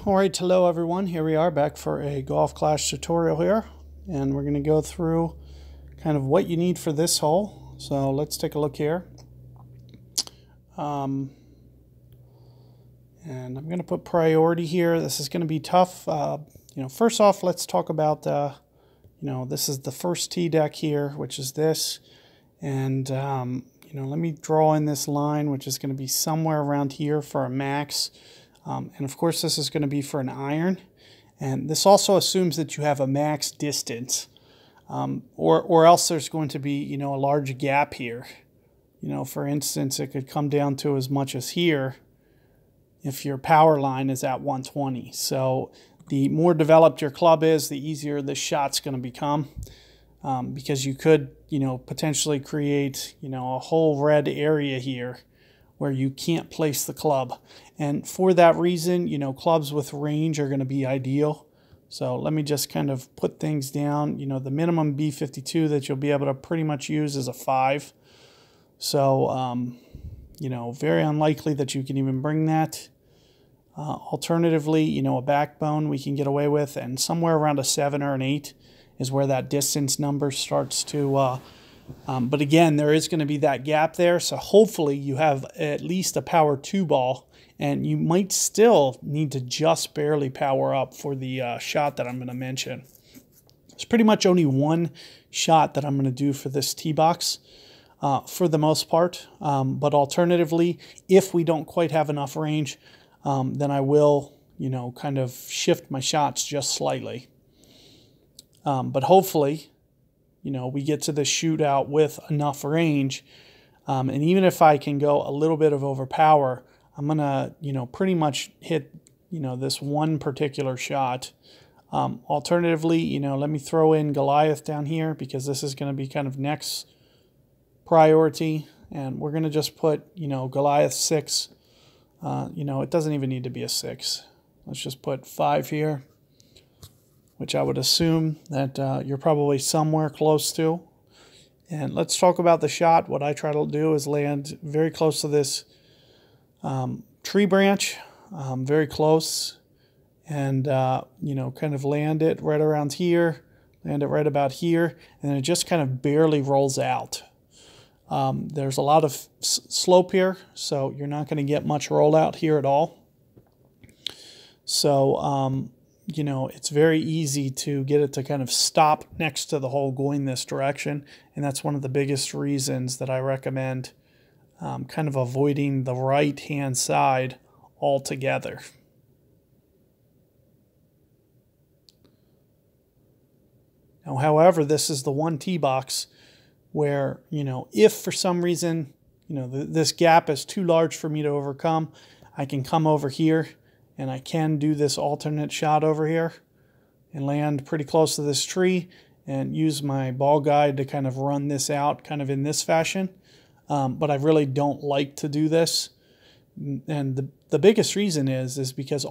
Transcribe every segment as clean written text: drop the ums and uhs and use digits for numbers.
All right, hello everyone. Here we are back for a Golf Clash tutorial here, and we're going to go through kind of what you need for this hole. So let's take a look here. And I'm going to put priority here. This is going to be tough. First off, let's talk about this is the first tee deck here, which is this, and let me draw in this line, which is going to be somewhere around here for a max. And of course this is going to be for an iron, and this also assumes that you have a max distance, or else there's going to be a large gap here. For instance, it could come down to as much as here if your power line is at 120. So the more developed your club is, the easier the shot's going to become, because you could potentially create a whole red area here where you can't place the club. And for that reason, clubs with range are going to be ideal. So let me just kind of put things down. The minimum B52 that you'll be able to pretty much use is a 5. So, very unlikely that you can even bring that. Alternatively, a backbone we can get away with, and somewhere around a 7 or an 8 is where that distance number starts to but again, there is going to be that gap there, so hopefully you have at least a power 2 ball, and you might still need to just barely power up for the shot that I'm going to mention. There's pretty much only one shot that I'm going to do for this tee box for the most part, but alternatively, if we don't quite have enough range, then I will kind of shift my shots just slightly. But hopefully we get to the shootout with enough range. And even if I can go a little bit of overpower, I'm going to, pretty much hit, this one particular shot. Alternatively, let me throw in Goliath down here, because this is going to be kind of next priority. And we're going to just put, Goliath 6. It doesn't even need to be a 6. Let's just put 5 here, which I would assume that you're probably somewhere close to. And let's talk about the shot. What I try to do is land very close to this tree branch, very close, and kind of land it right around here, land it right about here, and then it just kind of barely rolls out. There's a lot of slope here, so you're not going to get much rollout here at all. So it's very easy to get it to kind of stop next to the hole going this direction, and that's one of the biggest reasons that I recommend kind of avoiding the right-hand side altogether. Now, however, this is the one tee box where, if for some reason, this gap is too large for me to overcome, I can come over here and I can do this alternate shot over here and land pretty close to this tree and use my ball guide to kind of run this out kind of in this fashion. But I really don't like to do this. And the biggest reason is because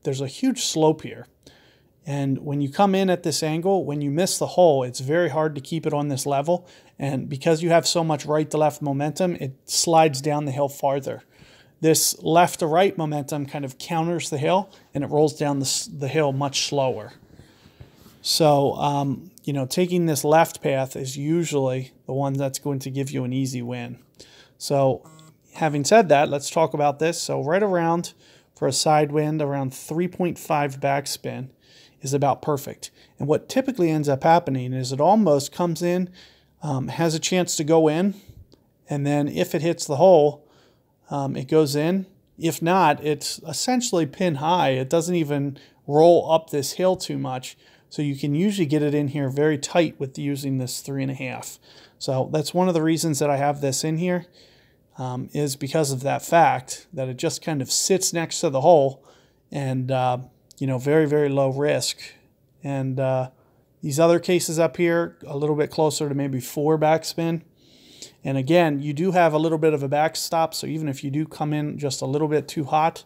there's a huge slope here. And when you come in at this angle, when you miss the hole, it's very hard to keep it on this level. And because you have so much right to left momentum, it slides down the hill farther. This left to right momentum kind of counters the hill, and it rolls down the hill much slower. So, taking this left path is usually the one that's going to give you an easy win. So, having said that, let's talk about this. So, right around for a side wind, around 3.5 backspin is about perfect. And what typically ends up happening is it almost comes in, has a chance to go in, and then if it hits the hole, it goes in. If not, it's essentially pin high. It doesn't even roll up this hill too much. So you can usually get it in here very tight with using this 3.5. So that's one of the reasons that I have this in here, is because of that fact that it just kind of sits next to the hole, and very, very low risk. And these other cases up here, a little bit closer to maybe 4 backspin. And again, you do have a little bit of a backstop, so even if you do come in just a little bit too hot,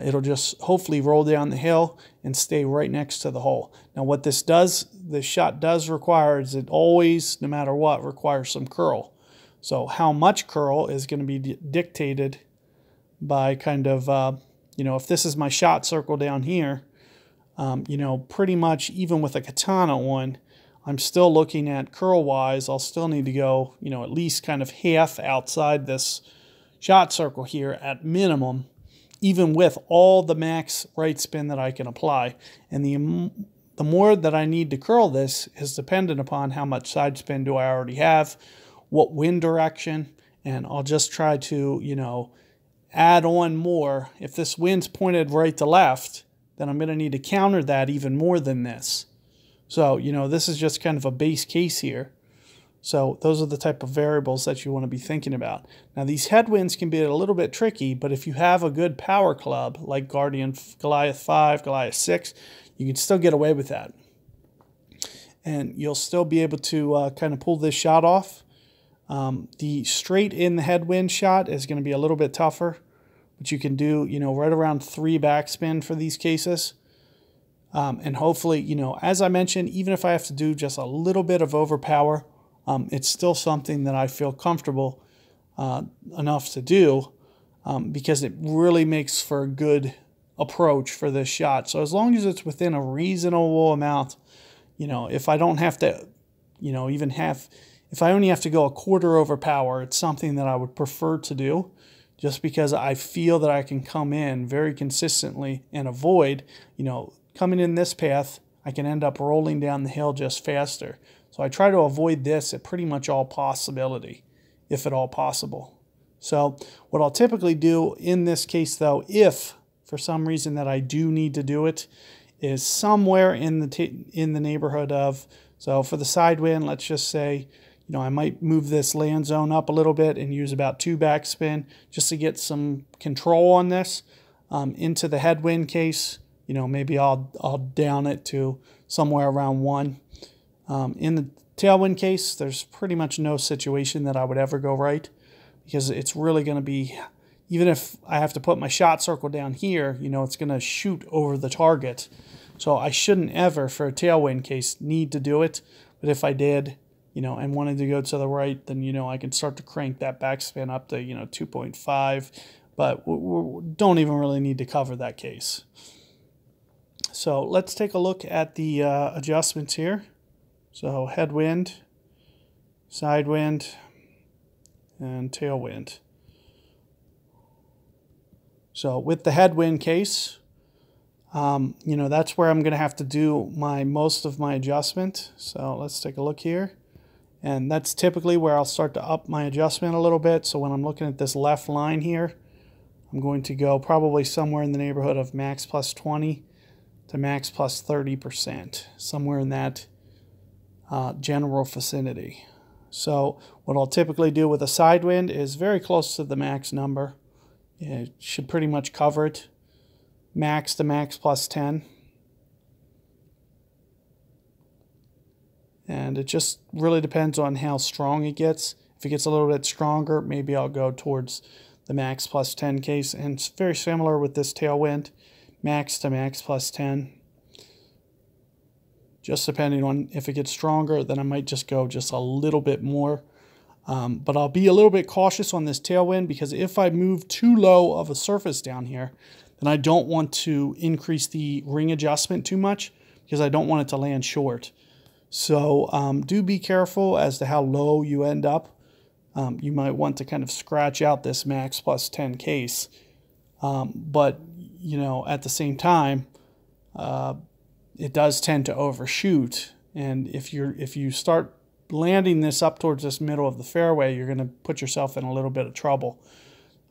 it'll just hopefully roll down the hill and stay right next to the hole. Now what this shot does require is it always, no matter what, requires some curl. So how much curl is going to be dictated by kind of you know, if this is my shot circle down here, you know, pretty much even with a katana on, I'm still looking at curl-wise, I'll still need to go, you know, at least kind of half outside this shot circle here at minimum, even with all the max right spin that I can apply. And the more that I need to curl this is dependent upon how much side spin do I already have, what wind direction, and I'll just try to, you know, add on more. If this wind's pointed right to left, then I'm going to need to counter that even more than this. So, you know, this is just kind of a base case here. So those are the type of variables that you want to be thinking about. Now, these headwinds can be a little bit tricky, but if you have a good power club like Guardian Goliath 5, Goliath 6, you can still get away with that. And you'll still be able to kind of pull this shot off. The straight in the headwind shot is going to be a little bit tougher, but you can do, you know, right around 3 backspin for these cases. And hopefully, you know, as I mentioned, even if I have to do just a little bit of overpower, it's still something that I feel comfortable enough to do because it really makes for a good approach for this shot. So as long as it's within a reasonable amount, you know, if I don't have to, you know, if I only have to go a quarter overpower, it's something that I would prefer to do just because I feel that I can come in very consistently and avoid, you know, coming in this path, I can end up rolling down the hill just faster. So I try to avoid this at pretty much all possibility, if at all possible. So what I'll typically do in this case, though, if for some reason that I do need to do it, is somewhere in the neighborhood of, so for the side wind, let's just say, you know, I might move this land zone up a little bit and use about 2 backspin just to get some control on this. Into the headwind case, you know, maybe I'll down it to somewhere around 1. In the tailwind case, there's pretty much no situation that I would ever go right because it's really going to be, even if I have to put my shot circle down here, you know, it's going to shoot over the target. So I shouldn't ever, for a tailwind case, need to do it. But if I did, you know, and wanted to go to the right, then, you know, I can start to crank that backspin up to, you know, 2.5. But we don't even really need to cover that case. So let's take a look at the adjustments here. So headwind, side wind, and tailwind. So with the headwind case, you know, that's where I'm going to have to do most of my adjustment. So let's take a look here. And that's typically where I'll start to up my adjustment a little bit. So when I'm looking at this left line here, I'm going to go probably somewhere in the neighborhood of max plus 20 to max plus 30%, somewhere in that general vicinity. So what I'll typically do with a side wind is very close to the max number. It should pretty much cover it. Max to max plus 10. And it just really depends on how strong it gets. If it gets a little bit stronger, maybe I'll go towards the max plus 10 case. And it's very similar with this tailwind. Max to max plus 10. Just depending on if it gets stronger, then I might just go just a little bit more. But I'll be a little bit cautious on this tailwind because if I move too low of a surface down here, then I don't want to increase the ring adjustment too much because I don't want it to land short. So do be careful as to how low you end up. You might want to kind of scratch out this max plus 10 case. But, you know, at the same time, it does tend to overshoot. And if you start landing this up towards this middle of the fairway, you're going to put yourself in a little bit of trouble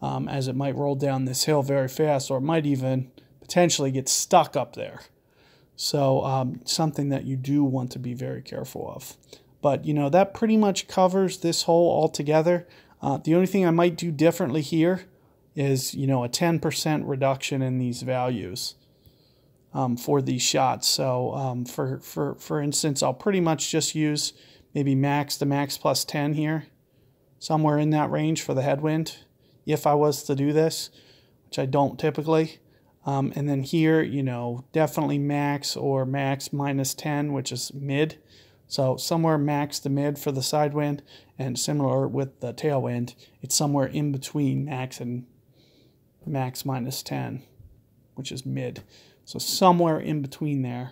as it might roll down this hill very fast, or it might even potentially get stuck up there. So something that you do want to be very careful of. But, you know, that pretty much covers this hole altogether. The only thing I might do differently here is, you know, a 10% reduction in these values for these shots. So for instance, I'll pretty much just use maybe max to max plus 10 here, somewhere in that range for the headwind, if I was to do this, which I don't typically. And then here, you know, definitely max or max minus 10, which is mid. So somewhere max to mid for the side wind, and similar with the tailwind, it's somewhere in between max and max minus 10. which is mid. So somewhere in between there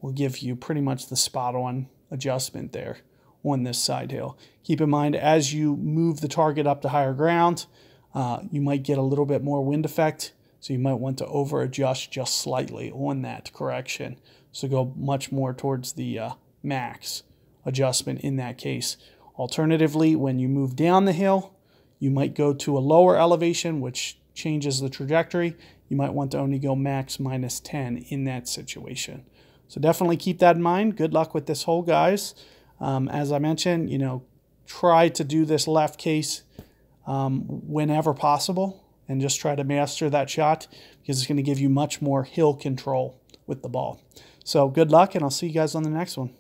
will give you pretty much the spot on adjustment there on this side hill. Keep in mind, as you move the target up to higher ground, you might get a little bit more wind effect. So you might want to over adjust just slightly on that correction. So go much more towards the max adjustment in that case. Alternatively, when you move down the hill, you might go to a lower elevation, which changes the trajectory. You might want to only go max -10 in that situation. So definitely keep that in mind. Good luck with this hole, guys. As I mentioned, try to do this left case whenever possible and just try to master that shot, because it's going to give you much more hill control with the ball. So good luck, and I'll see you guys on the next one.